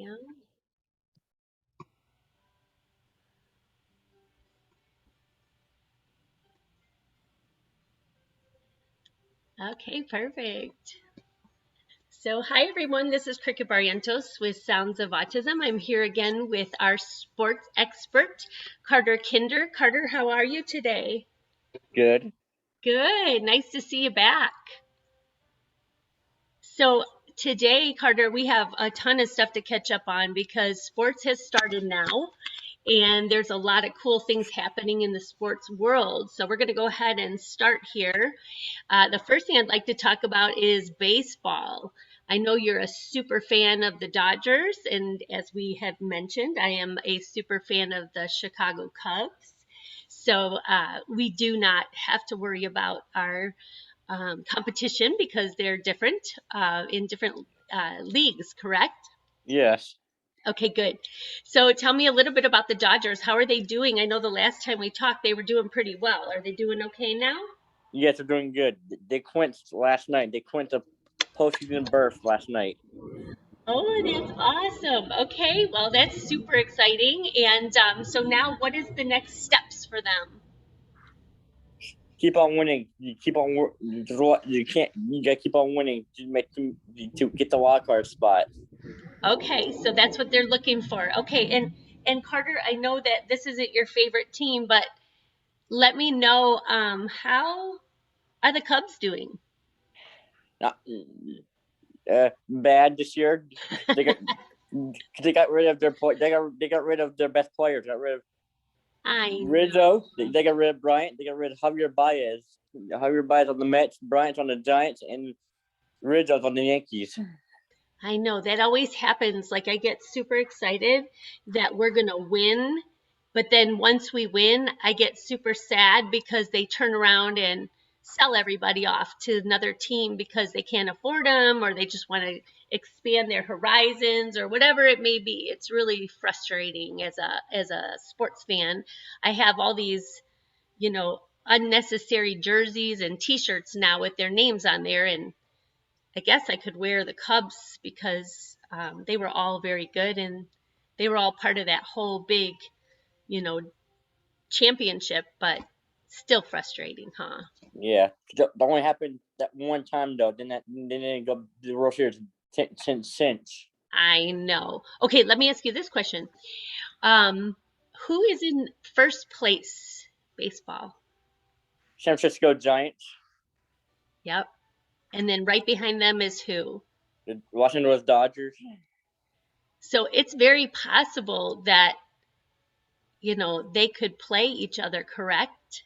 Yeah. Okay, perfect. So, hi everyone. This is Cricket Barrientos with Sounds of Autism. I'm here again with our sports expert, Carter Kinder. Carter, how are you today? Good. Good. Nice to see you back. So, today, Carter, we have a ton of stuff to catch up on because sports has started now and there's a lot of cool things happening in the sports world. So, we're going to go ahead and start here. The first thing I'd like to talk about is baseball. I know you're a super fan of the Dodgers, and as we have mentioned, I am a super fan of the Chicago Cubs. So we do not have to worry about our competition because they're different in different leagues, correct? Yes. Okay, good. So tell me a little bit about the Dodgers. How are they doing? I know the last time we talked, they were doing pretty well. Are they doing okay now? Yes, they're doing good. They clinched last night. They clinched a postseason berth last night. Oh, that's awesome. Okay, well, that's super exciting. And so now, what is the next steps for them? Keep on winning. You keep on. You can't. You gotta keep on winning to get the wild card spot. Okay, so that's what they're looking for. Okay, and Carter, I know that this isn't your favorite team, but let me know how are the Cubs doing? Not bad this year. They got they got rid of their they got rid of their best players. Got rid of I know. Rizzo. They got rid of Bryant. They got rid of Javier Baez. Javier Baez on the Mets. Bryant's on the Giants, and Rizzo's on the Yankees. I know that always happens. Like I get super excited that we're going to win, but then once we win, I get super sad because they turn around and sell everybody off to another team because they can't afford them or they just want to expand their horizons or whatever it may be. It's really frustrating as a sports fan. I have all these, unnecessary jerseys and t-shirts now with their names on there and I guess I could wear the Cubs because they were all very good and they were all part of that whole big, you know, championship, but still frustrating, huh? Yeah, that only happened that one time though. Then they didn't go to the World Series since. I know. Okay, let me ask you this question. Um, who is in first place baseball? San Francisco Giants. Yep. And then right behind them is who? The Washington was Dodgers. So it's very possible that, they could play each other, correct?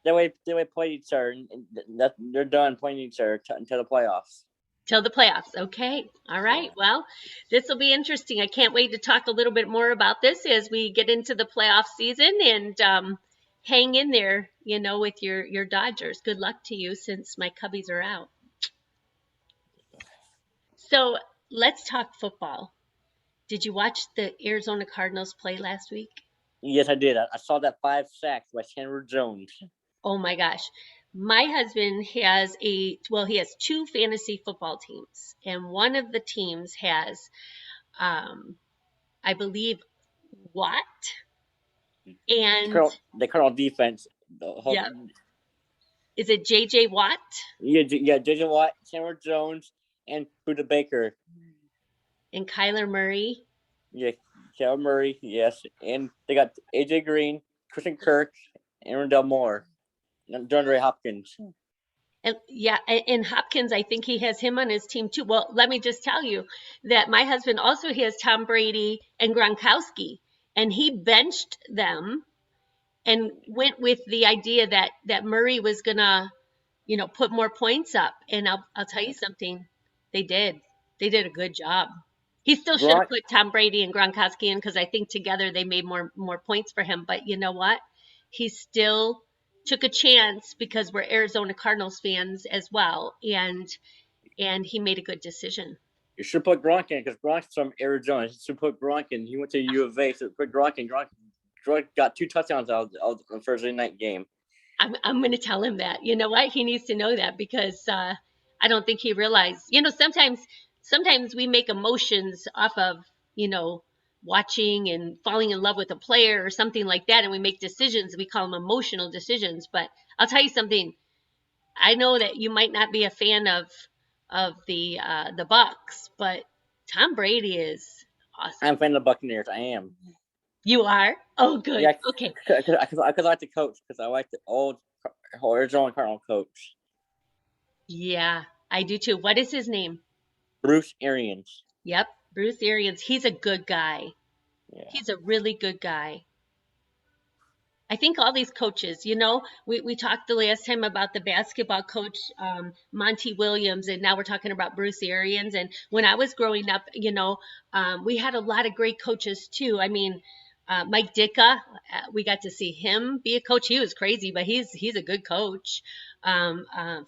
They play each other, and that they're done playing each other until the playoffs. Till the playoffs. Okay. All right. Well, this will be interesting. I can't wait to talk a little bit more about this as we get into the playoff season and hang in there, with your Dodgers. Good luck to you since my Cubbies are out. So let's talk football. Did you watch the Arizona Cardinals play last week? Yes, I did. I saw that 5 sacks by Chandler Jones. Oh my gosh. My husband has he has two fantasy football teams, and one of the teams has, I believe, Watt and They call on defense. The whole, yeah, is it JJ Watt yeah, J.J. Watt, Chandler Jones, and Buda Baker. and Kyler Murray? Yeah, Cal Murray, yes, and they got AJ Green, Christian Kirk, Aaron Del Moore, and DeAndre Hopkins. And yeah, and Hopkins, I think he has him on his team too. Well, let me just tell you that my husband also has Tom Brady and Gronkowski, and he benched them and went with the idea that Murray was gonna, put more points up. And I'll tell you something, they did. They did a good job. He still should have Gronk, put Tom Brady and Gronkowski in because I think together they made more points for him. But you know what? He still took a chance because we're Arizona Cardinals fans as well, and he made a good decision. you should put Gronk in because Gronk's from Arizona. You should put Gronk in. He went to U of A, so put Gronk in. Gronk got 2 touchdowns out of the Thursday night game. I'm going to tell him that. You know what? He needs to know that because I don't think he realized. Sometimes we make emotions off of watching and falling in love with a player or something like that, and we make decisions. We call them emotional decisions. But I'll tell you something. I know that you might not be a fan of the Bucks, but Tom Brady is I'm a awesome. fan of the Buccaneers. I am. You are? Oh, good. Yeah, Okay. because I like the coach. Because I like the old Arizona Cardinal coach, Yeah, I do too. What is his name? Bruce Arians. Yep, Bruce Arians. He's a good guy. Yeah. He's a really good guy. I think all these coaches, we talked the last time about the basketball coach, Monty Williams, and now we're talking about Bruce Arians. And when I was growing up, we had a lot of great coaches too. I mean, Mike Ditka, we got to see him be a coach. He was crazy, but he's a good coach.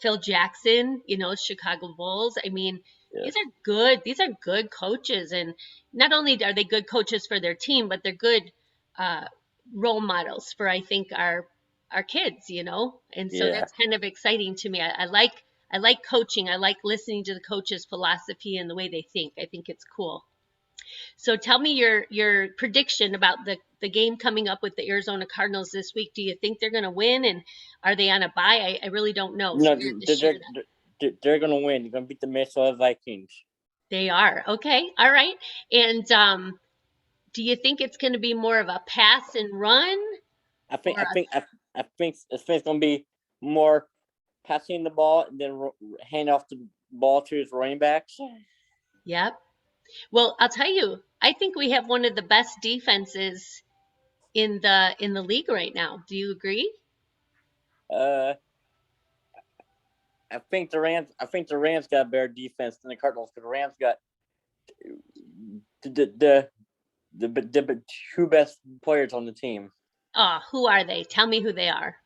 Phil Jackson, Chicago Bulls. I mean, these Yes. are good. These are good coaches, and not only are they good coaches for their team, but they're good uh, role models for I think our kids, and so Yeah. that's kind of exciting to me. I like coaching. I like listening to the coach's philosophy and the way they think. I think it's cool. So tell me your prediction about the game coming up with the Arizona Cardinals this week. Do you think they're going to win, and are they on a bye? I really don't know. So No, you have to share that. they're gonna win. They're gonna beat the Minnesota Vikings. They are. Okay. All right. And do you think it's going to be more of a pass and run I think or I think I, I think it's gonna be more passing the ball and then hand off the ball to his running backs. Yep. Well, I'll tell you, I think we have one of the best defenses in the league right now. Do you agree? Uh, I think the Rams got a better defense than the Cardinals because the Rams got the two best players on the team. Who are they? Tell me who they are.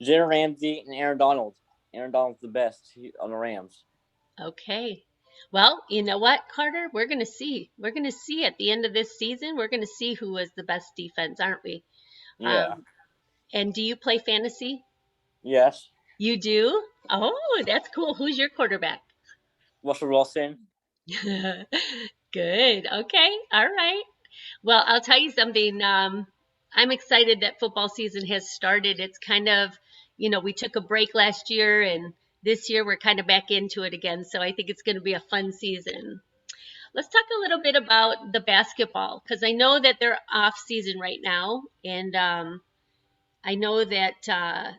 Jalen Ramsey and Aaron Donald. Aaron Donald's the best on the Rams. Okay. Well, you know what, Carter? We're going to see. We're going to see at the end of this season, we're going to see who is the best defense, aren't we? Yeah. Um, and do you play fantasy? Yes. You do? Oh, that's cool. Who's your quarterback? Russell Wilson. Good. Okay. All right. Well, I'll tell you something. I'm excited that football season has started. It's kind of, we took a break last year, and this year we're kind of back into it again. So I think it's going to be a fun season. Let's talk a little bit about the basketball because I know that they're off season right now, and I know that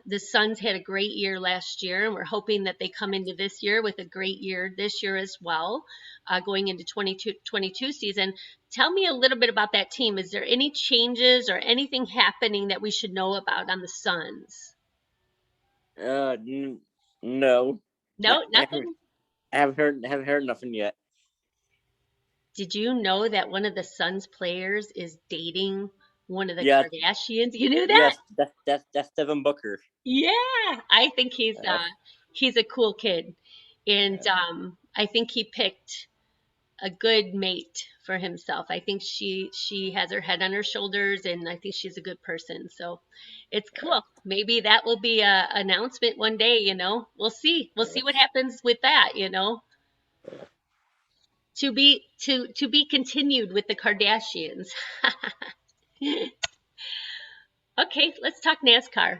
the Suns had a great year last year, and we're hoping that they come into this year with a great year this year as well, going into 22 season. Tell me a little bit about that team. Is there any changes or anything happening that we should know about on the Suns? No. No, I haven't, nothing. haven't heard nothing yet. Did you know that one of the Suns players is dating one of the Yeah. Kardashians? You knew that? Yes. That's Devin Booker. Yeah, I think he's a cool kid, and Yeah. I think he picked a good mate for himself. I think she has her head on her shoulders, and I think she's a good person. So it's cool. Maybe that will be a announcement one day. We'll see. We'll see what happens with that. To be continued with the Kardashians. Okay, let's talk NASCAR.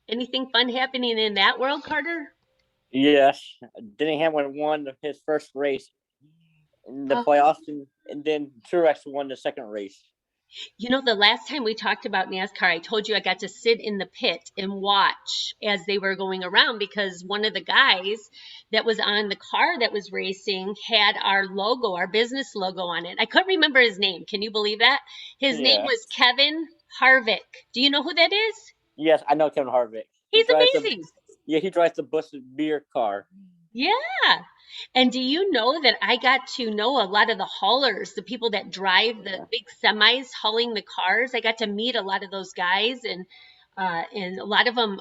Anything fun happening in that world, Carter? Yes. Denny Hamlin won his first race in the Oh, playoffs, and then Truex won the second race. the last time we talked about NASCAR, I told you I got to sit in the pit and watch as they were going around because one of the guys that was on the car that was racing had our logo, our business logo on it. I couldn't remember his name. Can you believe that? His name Yeah. was Kevin Harvick. Do you know who that is? Yes, I know Kevin Harvick. He's amazing. He drives the Busch beer car. Yeah. And do you know that I got to know a lot of the haulers, the people that drive the big semis hauling the cars? I got to meet a lot of those guys, and a lot of them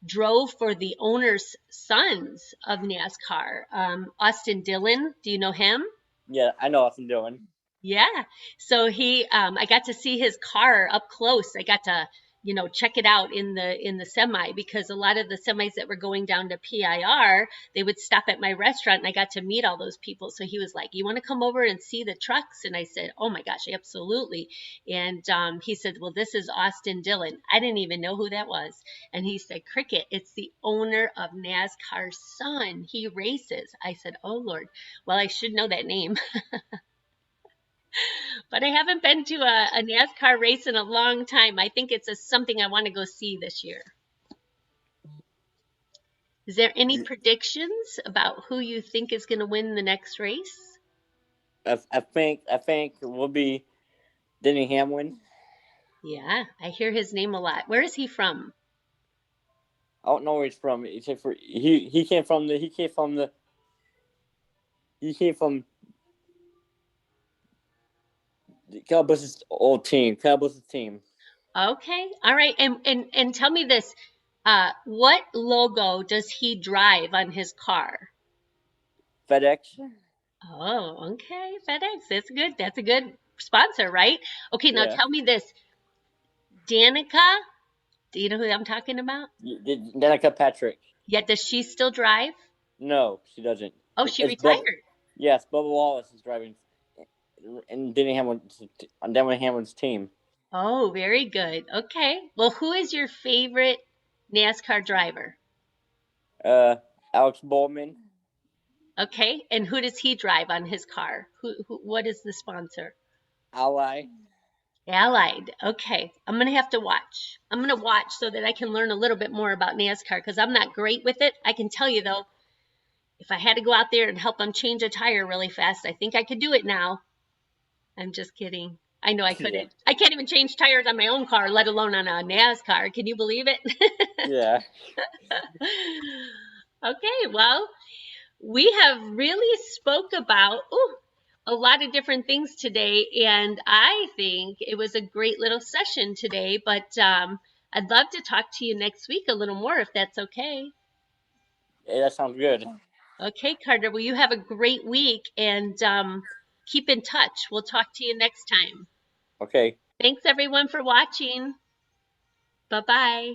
drove for the owners' sons of NASCAR. Austin Dillon, do you know him? Yeah, I know what I'm doing. Yeah. So I got to see his car up close. I got to check it out in the semi, because a lot of the semis that were going down to PIR, they would stop at my restaurant and I got to meet all those people. So he was like, "You want to come over and see the trucks?" And I said, "Oh my gosh, absolutely." And he said, "Well, this is Austin Dillon." I didn't even know who that was. And he said, "Cricket, it's the owner of NASCAR's son. He races." I said, "Oh Lord, well, I should know that name." But I haven't been to a NASCAR race in a long time. I think it's something I want to go see this year. Is there any predictions about who you think is going to win the next race? I think it will be Denny Hamlin. Yeah, I hear his name a lot. Where is he from? I don't know where he's from. He came from Cowboys' old team. Cowboys' team. Okay, all right. And tell me this. What logo does he drive on his car? FedEx. Oh, okay, FedEx. That's good. That's a good sponsor, right? Okay, now Yeah. tell me this. Danica, do you know who I'm talking about? Danica Patrick. Yeah, does she still drive? No, she doesn't. Oh, It's, she it's Bubba. retired. Yes, Bubba Wallace is driving, and Denny Hamlin's team. Oh, very good. Okay. Well, who is your favorite NASCAR driver? Uh, Alex Bowman. Okay. And who does he drive on his car? What is the sponsor? Ally. Allied. Okay. I'm going to have to watch. I'm going to watch so that I can learn a little bit more about NASCAR, because I'm not great with it. I can tell you though, if I had to go out there and help them change a tire really fast, I think I could do it now. I'm just kidding. I know I Yeah. couldn't. I can't even change tires on my own car, let alone on a NASCAR. Can you believe it? Yeah. Okay, well, we have really spoke about a lot of different things today, and I think it was a great little session today. But I'd love to talk to you next week a little more, if that's okay. Yeah, that sounds good. Okay, Carter. Well, you have a great week, and keep in touch. We'll talk to you next time. Okay. Thanks everyone for watching. Bye bye.